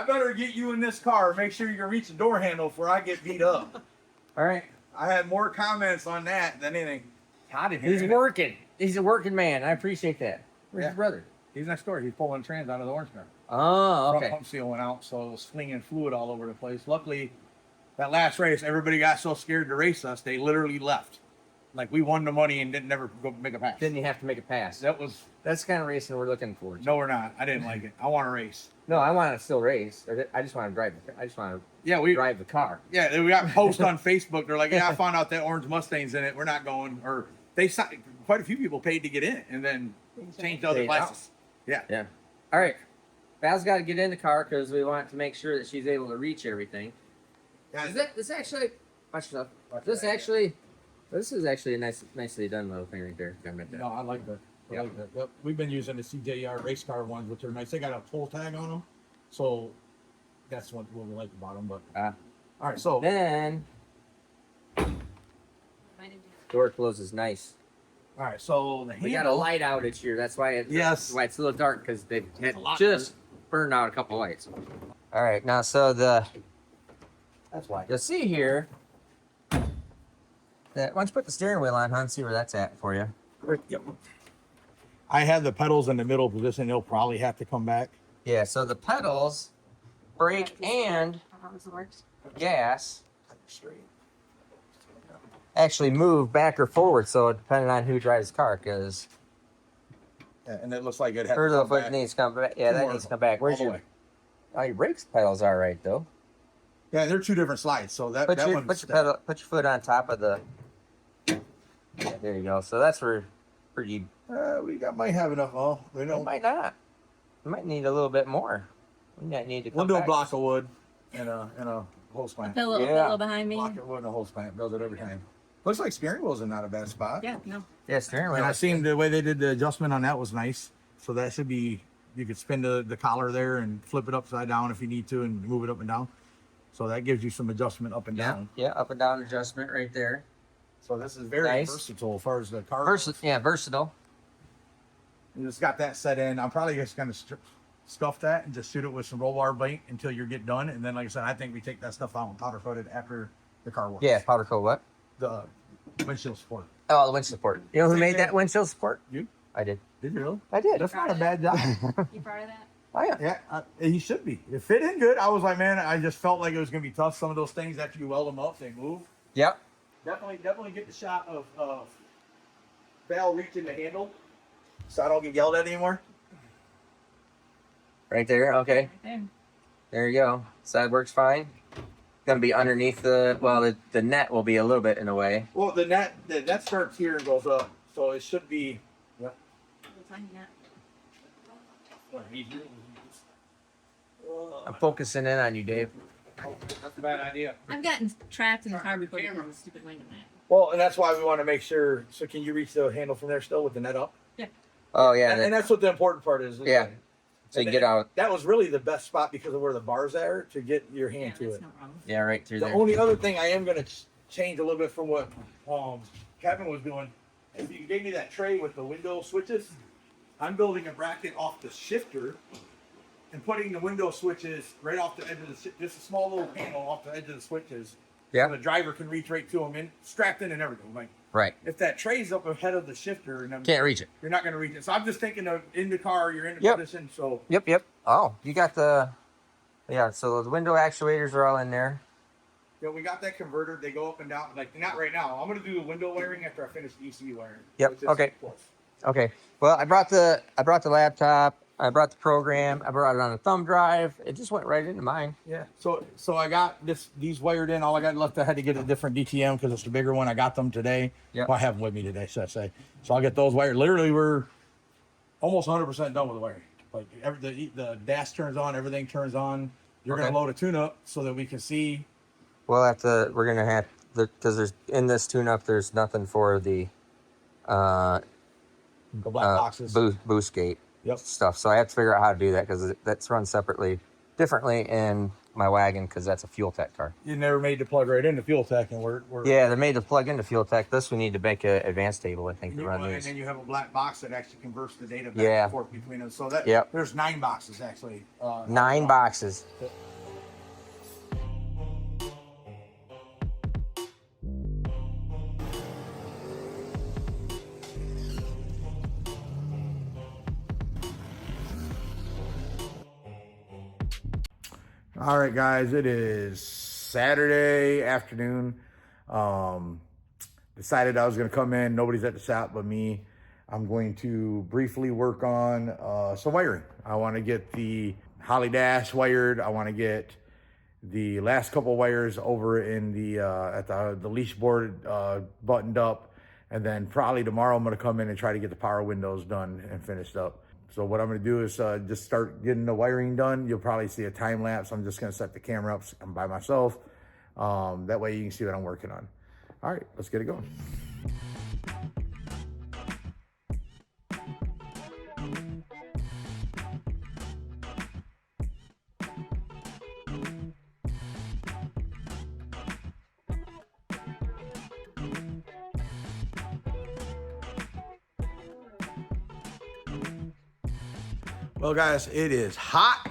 better get you in this car. Make sure you reach the door handle before I get beat up. All right. I had more comments on that than anything. He's working. He's a working man. I appreciate that. Where's his brother? He's next door. He's pulling trans out of the orange car. Oh, okay. Front pump seal went out, so it was flinging fluid all over the place. Luckily, that last race, everybody got so scared to race us, they literally left. Like, we won the money and didn't never go make a pass. Didn't you have to make a pass? That's the kind of racing we're looking for. No, we're not. I didn't like it. I want to race. No, I want to still race. I just want to drive. I just want to drive the car. Yeah, we got posts on Facebook. They're like, yeah, I found out that orange Mustang's in it. We're not going. Or they quite a few people paid to get in and then changed other classes. Yeah. Yeah. All right. Val's got to get in the car because we want to make sure that she's able to reach everything. Yeah, This actually, watch yourself. This is actually a nicely done little thing right there. No, I like that. I like that. Yep. We've been using the CJR race car ones, which are nice. They got a toll tag on them, so that's what we like about them. But all right, so then door closes nice. All right, so We got a light outage here. That's why Yes. why it's a little dark because they had just burned out a couple lights. All right, now so that's why you'll see here that why don't you put the steering wheel on, hon? See where that's at for you. Yep. I have the pedals in the middle position. They'll probably have to come back. Yeah, so the pedals, brake, and gas actually move back or forward. So depending on who drives the car, because And it looks like it has her to little come foot back. needs to come back. Yeah, that needs to come back. Where's All the your? way. Oh, your brakes pedals are right though. Yeah, they're two different slides. So that Put that your one's put your foot on top of the. Yeah, there you go. So that's where pretty. might have enough. Oh, we We don't. might not. We might need a little bit more. We might need to. We'll Come do a back. block of wood and a hose plant. Pillow behind me. Block of wood and a hose plant. Does it every time. Looks like steering wheel's in not a bad spot. Yeah, no. Yeah, steering wheel. And I seen the way they did the adjustment on that was nice. So that should be, you could spin the collar there and flip it upside down if you need to and move it up and down. So that gives you some adjustment up and down. Yeah, up and down adjustment right there. So this is very Nice. versatile as far as the car. Versatile. And it's got that set in. I'm probably just going to scuff that and just shoot it with some roll bar paint until you get done. And then, like I said, I think we take that stuff out and powder coat it after the car works. Yeah, powder coat what? The windshield support. Oh, the windshield support. You know who made that windshield support? You? I did. Did you really? I did. That's not a bad job. You proud of that? Oh yeah. Yeah, he should be. It fit in good. I was like, man, I just felt like it was going to be tough. Some of those things, after you weld them up, they move. Yep. Definitely get the shot of Val reaching the handle so I don't get yelled at anymore. Right there. Okay. Right there. There you go. Side works fine. Gonna be underneath the net will be a little bit in a way. Well, the net starts here and goes up, so it should be. Yeah. I'm focusing in on you, Dave. That's a bad idea. I've gotten trapped in the car before because of the stupid wing on that. Well, and that's why we want to make sure. So, can you reach the handle from there still with the net up? Oh yeah. And that's what the important part is. Yeah. So you can get out. That was really the best spot because of where the bars are to get your hand to that's it. no problem. Yeah, right through The there. only other thing I am going to change a little bit from what Kevin was doing is you gave me that tray with the window switches. I'm building a bracket off the shifter and putting the window switches right off the edge of the just a small little panel off the edge of the switches. Yeah. So the driver can reach right to them and strapped in and everything. Like Right. if that tray's up ahead of the shifter and Can't reach it. you're not going to reach it. So I'm just thinking of in the car, you're in the Yep. position. So Yep. Oh, you got the. Yeah. So the window actuators are all in there. yeah, we got that converter. They go up and down. Like not right now. I'm going to do the window wiring after I finish the ECU wiring. Yep, which is okay. close. Okay. Well, I brought the laptop. I brought the program. I brought it on a thumb drive. It just went right into mine. Yeah. So I got these wired in. All I got left, I had to get a different DTM because it's the bigger one. I got them today. Yeah. Well, I have them with me today, should I say? So I'll get those wired. Literally, we're almost 100% done with the wiring. Like the dash turns on, everything turns on. You're Okay. gonna load a tune-up so that we can see. We'll have to. We're gonna have because there's in this tune-up. There's nothing for the The black boxes. boost gate Yep. stuff. So I have to figure out how to do that because that's run separately differently in my wagon because that's a fuel tech car. You never made to plug right into fuel tech, and we're Yeah, they're made to plug into fuel tech. This we need to make an advanced table, I think, to run and these. then you have a black box that actually converts the data back Yeah. and forth between them. So that Yep. there's 9 boxes actually. 9 boxes. All right, guys, it is Saturday afternoon. Decided I was going to come in. Nobody's at the shop but me. I'm going to briefly work on some wiring. I want to get the Holly dash wired. I want to get the last couple wires over in the at the leash board buttoned up, and then probably tomorrow I'm going to come in and try to get the power windows done and finished up. So what I'm going to do is just start getting the wiring done. You'll probably see a time lapse. I'm just going to set the camera up. I'm by myself. That way you can see what I'm working on. All right, let's get it going. Well, guys, it is hot.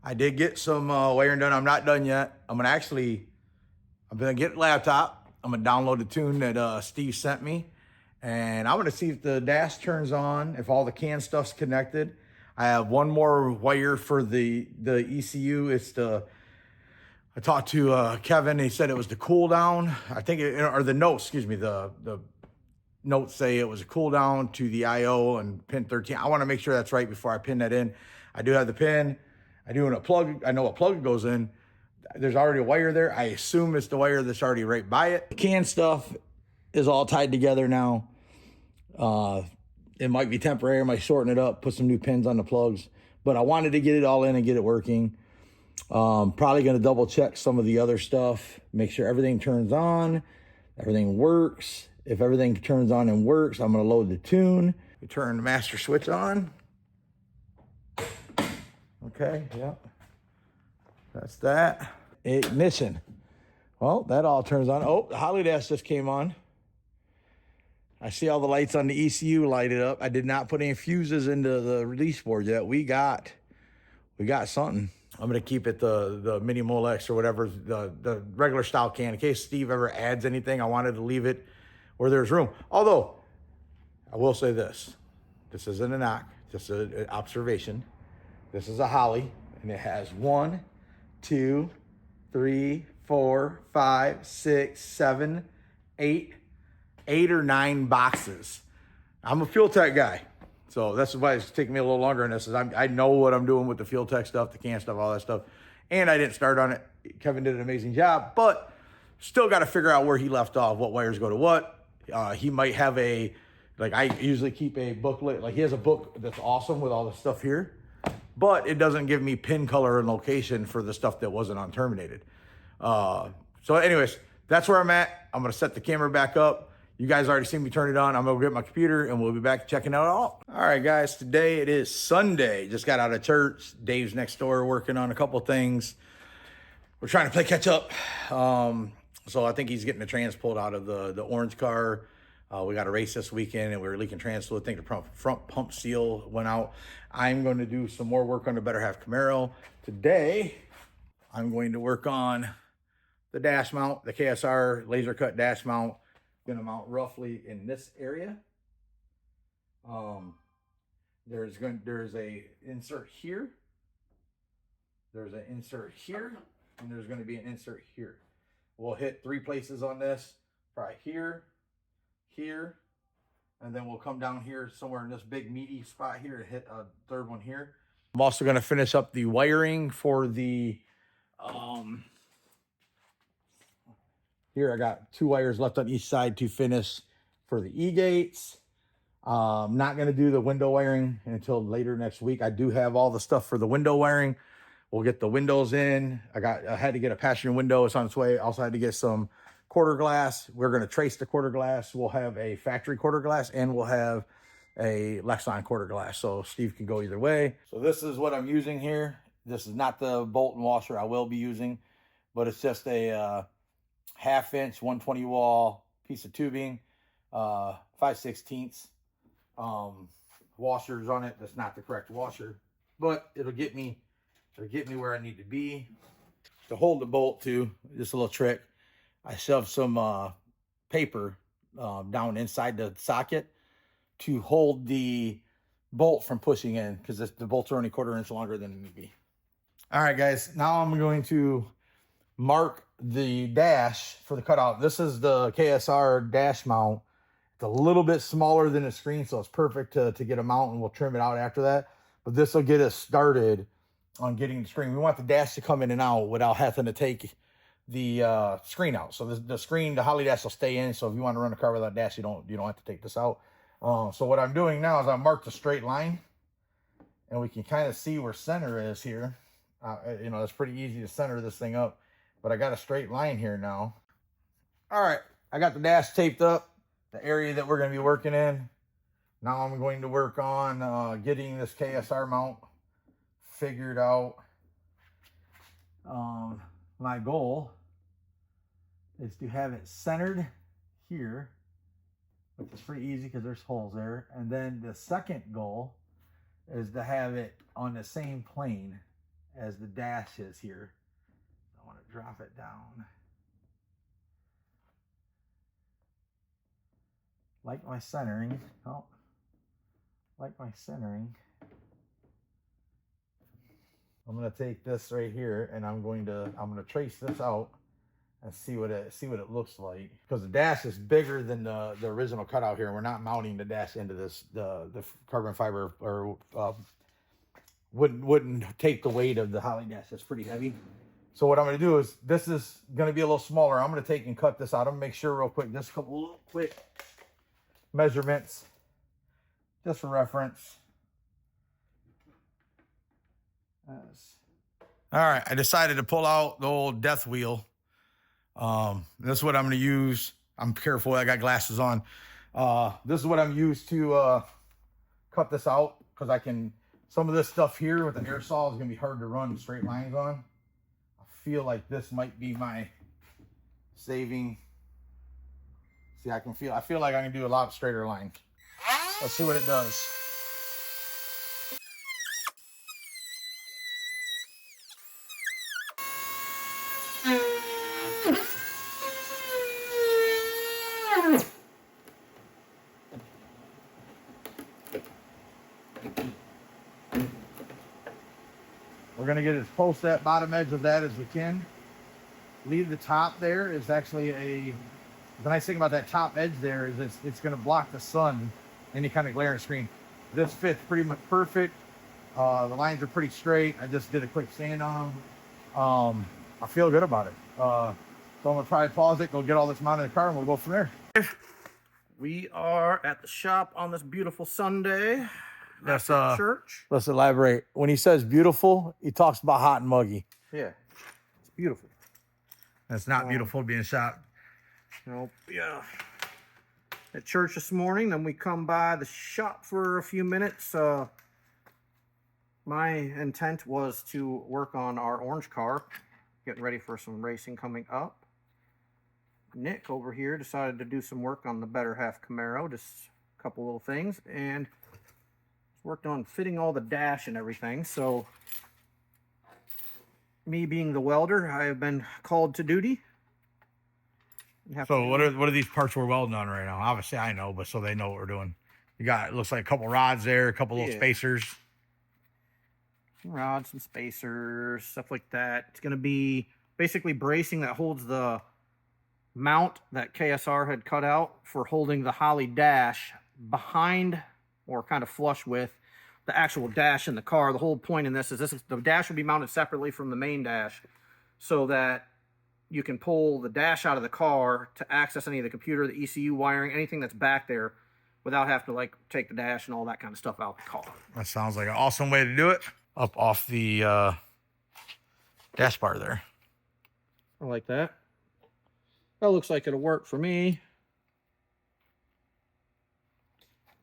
I did get some wiring done. I'm not done yet. I'm gonna get a laptop. I'm gonna download the tune that Steve sent me, and I'm gonna see if the dash turns on, if all the CAN stuff's connected. I have one more wire for the ECU. I talked to Kevin. He said it was the cool down. I think or the notes. Excuse me. The notes say it was a cool down to the IO and pin 13. I want to make sure that's right before I pin that in. I do have the pin. I know what plug goes in. There's already a wire there. I assume it's the wire that's already right by it. The CAN stuff is all tied together now. It might be temporary. I might shorten it up, put some new pins on the plugs. But I wanted to get it all in and get it working. Probably going to double check some of the other stuff. Make sure everything turns on. Everything works. If everything turns on and works, I'm going to load the tune. We turn the master switch on. Okay, yeah. That's that. Ignition. Well, that all turns on. Oh, the Holly dash just came on. I see all the lights on the ECU lighted up. I did not put any fuses into the release board yet. We got something. I'm gonna keep it the Mini Molex or whatever, the regular style can. In case Steve ever adds anything, I wanted to leave it where there's room. Although, I will say this. This isn't a knock, just an observation. This is a Holly, and it has 1, 2, 3, 4, 5, 6, 7, 8 or 9 boxes. I'm a fuel tech guy, so that's why it's taking me a little longer on this. Is I know what I'm doing with the fuel tech stuff, the CAN stuff, all that stuff, and I didn't start on it. Kevin did an amazing job, but still got to figure out where he left off, what wires go to what. He might have I usually keep a booklet. Like he has a book that's awesome with all the stuff here, but it doesn't give me pin color and location for the stuff that wasn't on terminated. So anyways, that's where I'm at. I'm going to set the camera back up. You guys already seen me turn it on. I'm going to get my computer and we'll be back checking out all. All right, guys, today it is Sunday. Just got out of church. Dave's next door working on a couple things. We're trying to play catch up. So I think he's getting the trans pulled out of the orange car. We got a race this weekend and we were leaking trans fluid. I think the front pump seal went out. I'm going to do some more work on the Better Half Camaro. Today, I'm going to work on the dash mount, the KSR laser cut dash mount. Going to mount roughly in this area. There's a insert here. There's an insert here, and there's going to be an insert here. We'll hit 3 places on this, probably here, here, and then we'll come down here somewhere in this big meaty spot here and hit a 3rd one here. I'm also going to finish up the wiring for the, here I got 2 wires left on each side to finish for the E-gates. I'm not going to do the window wiring until later next week. I do have all the stuff for the window wiring. We'll get the windows in. I had to get a passenger window. It's on its way. Also had to get some quarter glass. We're going to trace the quarter glass. We'll have a factory quarter glass and we'll have a Lexan quarter glass. So Steve can go either way. So this is what I'm using here. This is not the bolt and washer I will be using, but it's just a 1/2 inch 120 wall piece of tubing, 5/16 washers on it. That's not the correct washer, but it'll get me where I need to be. To hold the bolt too, just a little trick. I shoved some paper down inside the socket to hold the bolt from pushing in, because the bolts are only 1/4 inch longer than it need to be. All right, guys, now I'm going to mark the dash for the cutout. This is the KSR dash mount. It's a little bit smaller than the screen, so it's perfect to get a mount, and we'll trim it out after that. But this will get us started on getting the screen. We want the dash to come in and out without having to take the screen out. So the screen, the Holly dash will stay in. So if you want to run a car without dash, you don't have to take this out. So what I'm doing now is I marked a straight line, and we can kind of see where center is here. You know, it's pretty easy to center this thing up, but I got a straight line here now. All right, I got the dash taped up, the area that we're going to be working in. Now I'm going to work on getting this KSR mount figured out. My goal is to have it centered here, which is pretty easy because there's holes there. And then the second goal is to have it on the same plane as the dash is here. I want to drop it down. Like my centering. Oh, like my centering. I'm gonna take this right here, and I'm gonna trace this out and see what it looks like, because the dash is bigger than the original cutout here, and we're not mounting the dash into this the carbon fiber, or wouldn't take the weight of the Holly dash. That's pretty heavy. So what I'm gonna do is, this is gonna be a little smaller. I'm gonna take and cut this out. I'm gonna make sure real quick, just a couple little quick measurements just for reference. All right, I decided to pull out the old death wheel. This is what I'm going to use. I'm careful, I got glasses on. This is what I'm used to cut this out, because some of this stuff here with the air saw is going to be hard to run straight lines on. I feel like this might be my saving. See, I feel like I can do a lot straighter lines. Let's see what it does. We're going to get as close to that bottom edge of that as we can. Leave the top there is actually the nice thing about that top edge there is it's going to block the sun, any kind of glare on the screen. This fits pretty much perfect. The lines are pretty straight. I just did a quick sand on them. I feel good about it. So I'm going to probably pause it, go get all this mounted in the car, and we'll go from there. We are at the shop on this beautiful Sunday. That's church. Let's elaborate. When he says beautiful, he talks about hot and muggy. Yeah, it's beautiful. It's not beautiful being shot. Nope. Yeah. At church this morning, then we come by the shop for a few minutes. My intent was to work on our orange car, getting ready for some racing coming up. Nick over here decided to do some work on the better half Camaro, just a couple little things, and worked on fitting all the dash and everything. So me being the welder, I have been called to duty. So what are these parts we're welding on right now? Obviously I know, but so they know what we're doing. You got, it looks like a couple rods there, a couple little spacers. Some rods, some spacers, stuff like that. It's going to be basically bracing that holds the mount that KSR had cut out for holding the Holly dash behind, or kind of flush with, the actual dash in the car. The whole point in this is the dash will be mounted separately from the main dash, so that you can pull the dash out of the car to access any of the computer, the ECU wiring, anything that's back there, without having to like take the dash and all that kind of stuff out of the car. That sounds like an awesome way to do it. Up off the dash bar there. I like that. That looks like it'll work for me.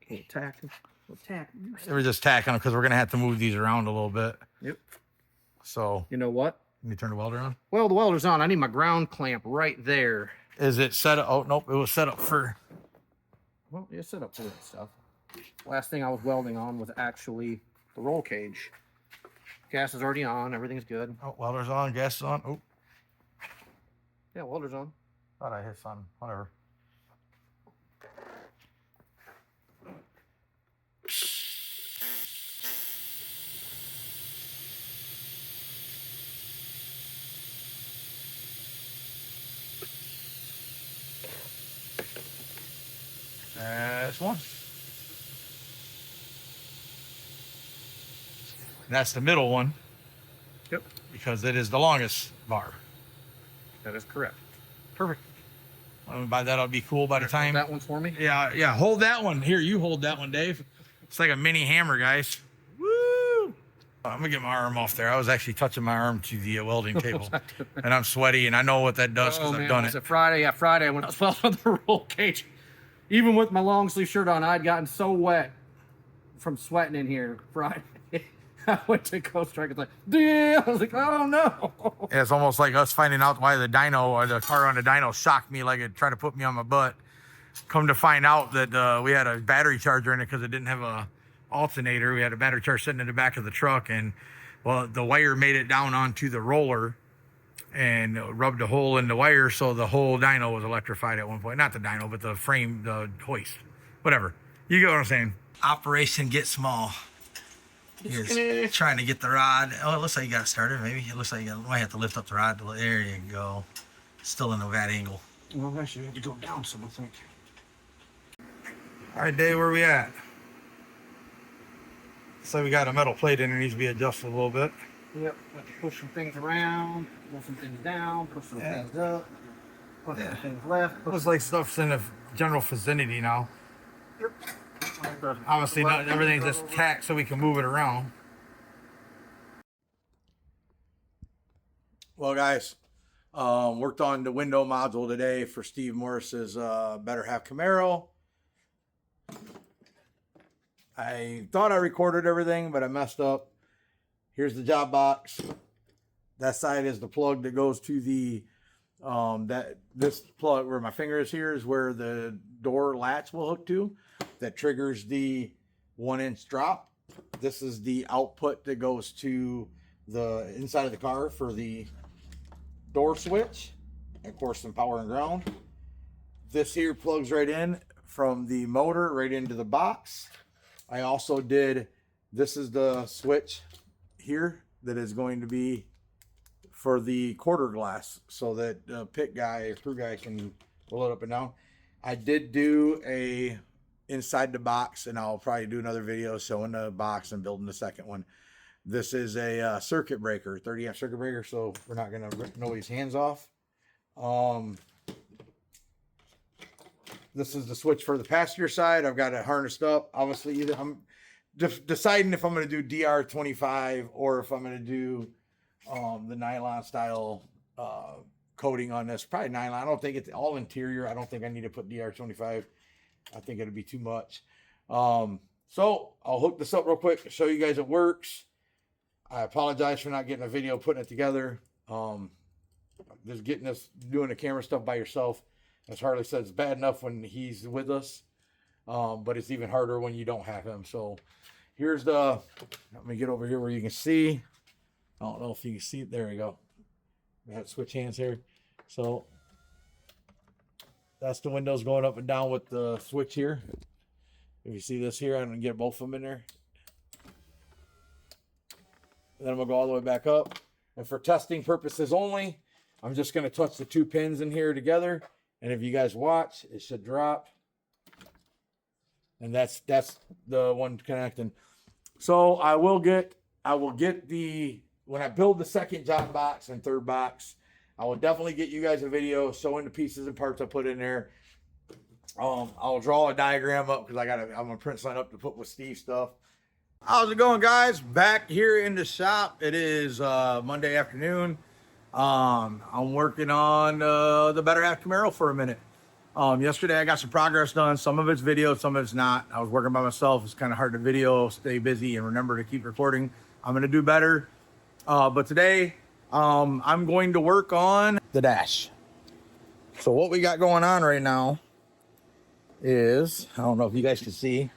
Okay, tack. We're just tacking them because we're going to have to move these around a little bit. Yep. So You know what? let me turn the welder on. Well, the welder's on. I need my ground clamp right there. Is it set up? Oh, nope. It was set up for. Well, it's set up for that stuff. Last thing I was welding on was actually the roll cage. Gas is already on. Everything's good. Oh, welder's on. Gas is on. Oh, Yeah, welder's on. thought I hit something. Whatever. That's one. That's the middle one. Yep. Because it is the longest bar. That is correct. Perfect. By that, I'll be cool by the time. That one for me? Yeah, yeah. Hold that one. Here, you hold that one, Dave. It's like a mini hammer, guys. Woo! I'm gonna get my arm off there. I was actually touching my arm to the welding table, and I'm sweaty, and I know what that does because I've done Was it. it Friday? Yeah, Friday when I was welding the roll cage. Even with my long sleeve shirt on, I'd gotten so wet from sweating in here Friday. I went to go strike. It's like, damn! I was like, oh no! Yeah, it's almost like us finding out why the dyno or the car on the dyno shocked me, like it tried to put me on my butt. Come to find out that we had a battery charger in it because it didn't have a alternator. We had a battery charger sitting in the back of the truck, and well, the wire made it down onto the roller and rubbed a hole in the wire, so the whole dyno was electrified at one point. Not the dyno, but the frame, the hoist, whatever. You get what I'm saying? Operation Get Small. Here's trying to get the rod. Oh, it looks like you got it started. Maybe it looks like you might have to lift up the rod. There you go. Still in a bad angle. Well, actually, you have to go down some, I think. All right, Dave, where we at? So we got a metal plate in there, needs to be adjusted a little bit. Yep. Have to push some things around, pull some things down, push some things up, push some things left. Looks like stuff's in the general vicinity now. Yep. Obviously, not everything's just tacked so we can move it around. Well, guys, worked on the window module today for Steve Morris's Better Half Camaro. I thought I recorded everything, but I messed up. Here's the job box. That side is the plug that goes to the this plug where my finger is here is where the door latch will hook to. That triggers the 1-inch drop. This is the output that goes to the inside of the car for the door switch. And of course, some power and ground. This here plugs right in from the motor right into the box. I also did, this is the switch here that is going to be for the quarter glass so that the pit guy or crew guy can roll it up and down. I did do a inside the box, and I'll probably do another video showing the box and building the second one. This is a circuit breaker, 30 amp circuit breaker, so we're not going to rip nobody's hands off. This is the switch for the passenger side. I've got it harnessed up. Obviously, either I'm deciding if I'm going to do DR25 or if I'm going to do the nylon style coating on this. Probably nylon. I don't think it's all interior. I don't think I need to put DR25. I think it'd be too much. So I'll hook this up real quick, show you guys it works. I apologize for not getting a video, putting it together. Just getting this, doing the camera stuff by yourself. As Harley said, it's bad enough when he's with us, but it's even harder when you don't have him. So here's the, let me get over here where you can see. I don't know if you can see it. There we go. We have switch hands here. So that's the windows going up and down with the switch here. If you see this here, I'm going to get both of them in there. And then I'm going to go all the way back up. And for testing purposes only, I'm just going to touch the two pins in here together. And if you guys watch, it should drop. And that's the one connecting. So I will get the, when I build the second job box and third box, I will definitely get you guys a video showing the pieces and parts I put in there. I'll draw a diagram up because I'm gonna print something up to put with Steve's stuff. How's it going, guys? Back here in the shop. It is Monday afternoon. I'm working on the Better Half Camaro for a minute. Yesterday I got some progress done. Some of it's video, some of it's not. I was working by myself. It's kind of hard to video, stay busy, and remember to keep recording. I'm gonna do better. But today, I'm going to work on the dash. So what we got going on right now is, I don't know if you guys can see,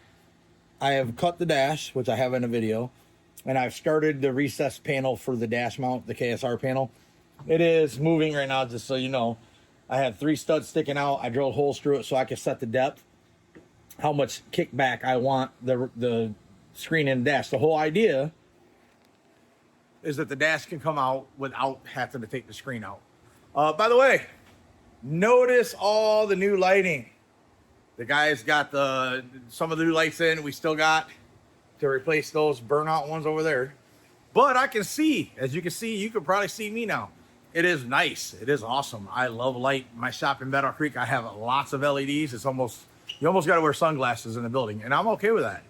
I have cut the dash, which I have in a video, and I've started the recessed panel for the dash mount, the KSR panel. It is moving right now, just so you know. I have 3 studs sticking out. I drilled holes through it so I can set the depth, how much kickback I want the screen and dash. The whole idea is that the dash can come out without having to take the screen out. By the way, notice all the new lighting. The guys got some of the new lights in. We still got to replace those burnout ones over there. But I can see, as you can see, you can probably see me now. It is nice. It is awesome. I love light. My shop in Battle Creek, I have lots of LEDs. It's almost, you almost got to wear sunglasses in the building, and I'm okay with that.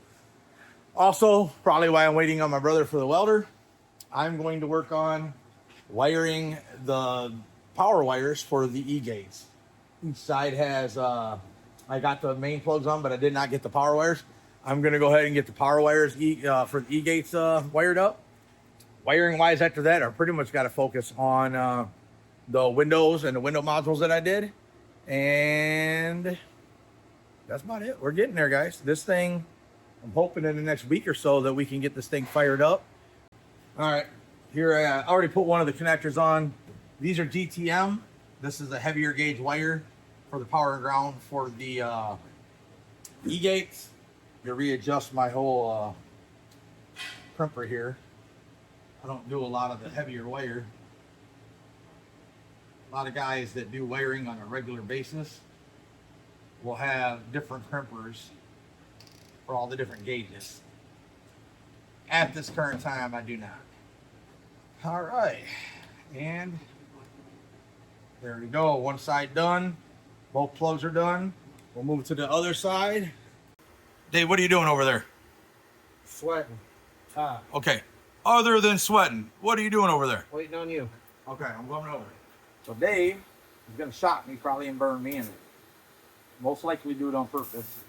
Also, probably why I'm waiting on my brother for the welder, I'm going to work on wiring the power wires for the E-gates. Each side has, I got the main plugs on, but I did not get the power wires. I'm going to go ahead and get the power wires for the E-gates wired up. Wiring wise after that, I pretty much got to focus on the windows and the window modules that I did. And that's about it. We're getting there, guys. This thing, I'm hoping in the next week or so that we can get this thing fired up. All right, here I already put one of the connectors on. These are DTM. This is a heavier gauge wire for the power and ground for the E-gates. To readjust my whole crimper here. I don't do a lot of the heavier wire. A lot of guys that do wiring on a regular basis will have different crimpers for all the different gauges. At this current time, I do not. All right, and there we go. One side done. Both plugs are done. We'll move to the other side. Dave, what are you doing over there? Sweating. Okay. Other than sweating, what are you doing over there? Waiting on you. Okay, I'm going over. So Dave is going to shock me probably and burn me in it. Most likely do it on purpose.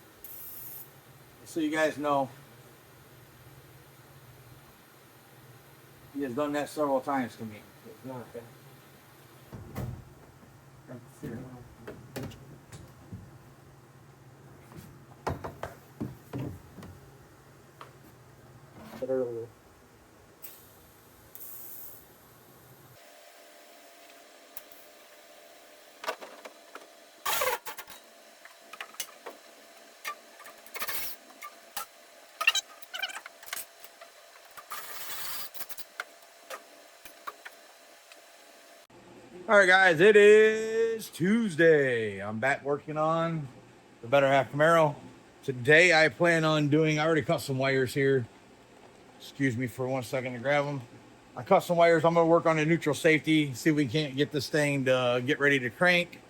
So you guys know, he has done that several times to me. It's not okay. Earlier. All right, guys, it is Tuesday. I'm back working on the Better Half Camaro. Today, I plan on doing, I already cut some wires here. Excuse me for 1 second to grab them. I cut some wires. I'm going to work on the neutral safety, see if we can't get this thing to get ready to crank.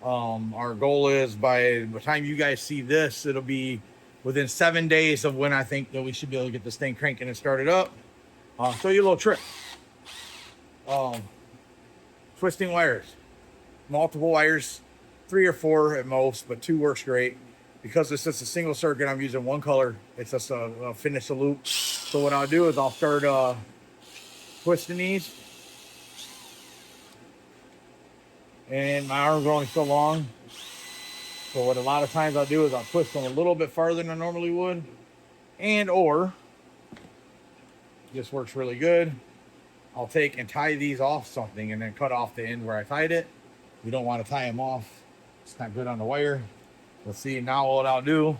Our goal is by the time you guys see this, it'll be within 7 days of when I think that we should be able to get this thing cranking and started up. Show you a little trick. Twisting wires. Multiple wires, 3 or 4 at most, but 2 works great. Because it's just a single circuit, I'm using one color. It's just a finish the loop. So what I'll do is I'll start twisting these. And my arms are only so long. So what a lot of times I'll do is I'll twist them a little bit farther than I normally would. And or, this works really good, I'll take and tie these off something and then cut off the end where I tied it. You don't want to tie them off. It's not good on the wire. Let's see now what I'll do.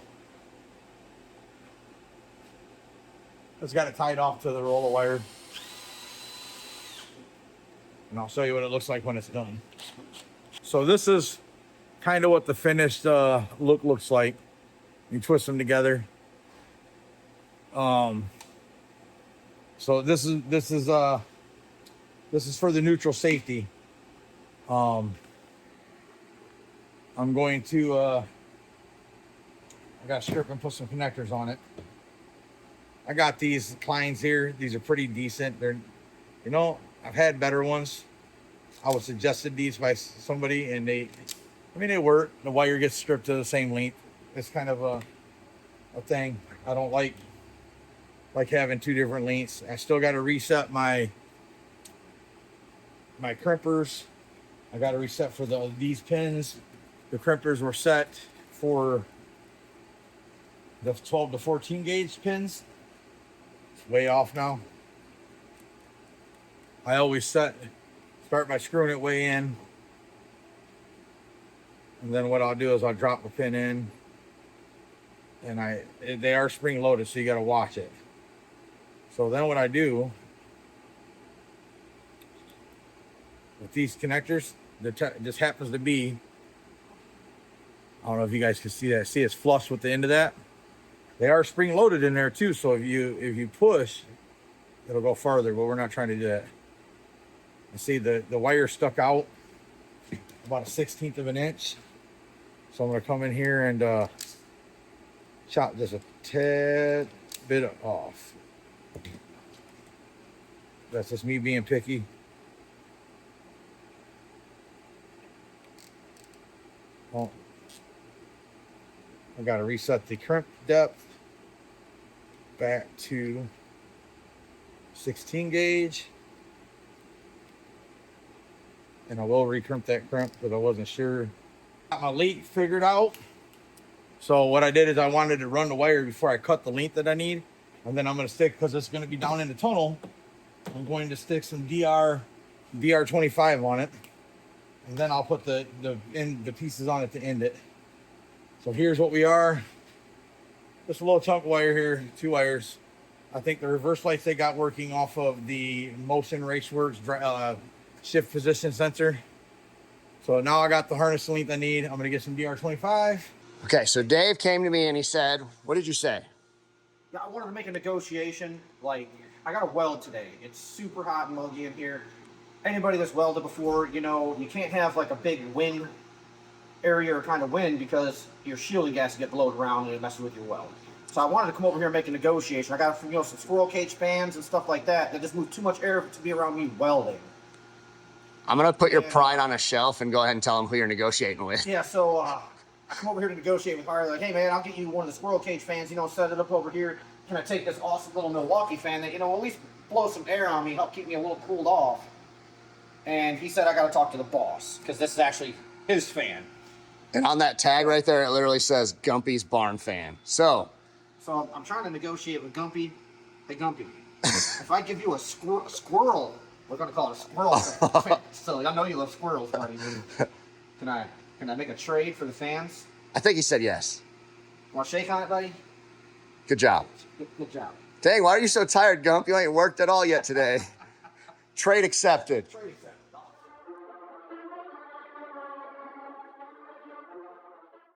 Just got it tied off to the roll of wire. And I'll show you what it looks like when it's done. So this is kind of what the finished look looks like. You twist them together. So this is for the neutral safety. I'm going to I got to strip and put some connectors on it. I got these Kleins here. These are pretty decent. They're, you know, I've had better ones. I was suggested these by somebody, and they work. The wire gets stripped to the same length. It's kind of a thing. I don't like having 2 different lengths. I still got to reset my my crimpers. I got to reset for these pins. The crimpers were set for the 12 to 14 gauge pins. It's way off now. I always start by screwing it way in. And then what I'll do is I'll drop a pin in. And they are spring loaded, so you got to watch it. So then what I do with these connectors, this happens to be, I don't know if you guys can see that. See, it's flush with the end of that. They are spring loaded in there too, so if you push, it'll go farther, but we're not trying to do that. You see the wire stuck out about a 1/16 of an inch. So I'm gonna come in here and chop just a tad bit off. That's just me being picky. Well, I gotta reset the crimp depth back to 16 gauge. And I will recrimp that crimp because I wasn't sure. Got my length figured out. So what I did is I wanted to run the wire before I cut the length that I need. And then I'm going to stick, because it's going to be down in the tunnel, I'm going to stick some DR25 on it. And then I'll put the pieces on it to end it. So here's what we are. Just a little chunk of wire here, 2 wires. I think the reverse lights they got working off of the Motion Raceworks shift position sensor. So now I got the harness length I need. I'm going to get some DR25. Okay, so Dave came to me and he said, what did you say? I wanted to make a negotiation. Like, I got to weld today. It's super hot and muggy in here. Anybody that's welded before, you know, you can't have like a big wind area or kind of wind because your shielding gas get blowed around and it messes with your weld. So I wanted to come over here and make a negotiation. I got, you know, some squirrel cage fans and stuff like that that just move too much air to be around me welding. I'm going to put your pride on a shelf and go ahead and tell him who you're negotiating with. Yeah, so I come over here to negotiate with Harley. Like, hey man, I'll get you one of the squirrel cage fans, you know, set it up over here. Can I take this awesome little Milwaukee fan that, you know, at least blow some air on me, help keep me a little cooled off. And he said I got to talk to the boss because this is actually his fan. And on that tag right there, it literally says Gumpy's Barn Fan. So I'm trying to negotiate with Gumpy. Hey Gumpy, if I give you a squirrel, we're gonna call it a squirrel fan. So I know you love squirrels, buddy. Can I make a trade for the fans? I think he said yes. Want to shake on it, buddy? Good job. Good job. Dang, why are you so tired, Gump? You ain't worked at all yet today. Trade accepted. Trade accepted.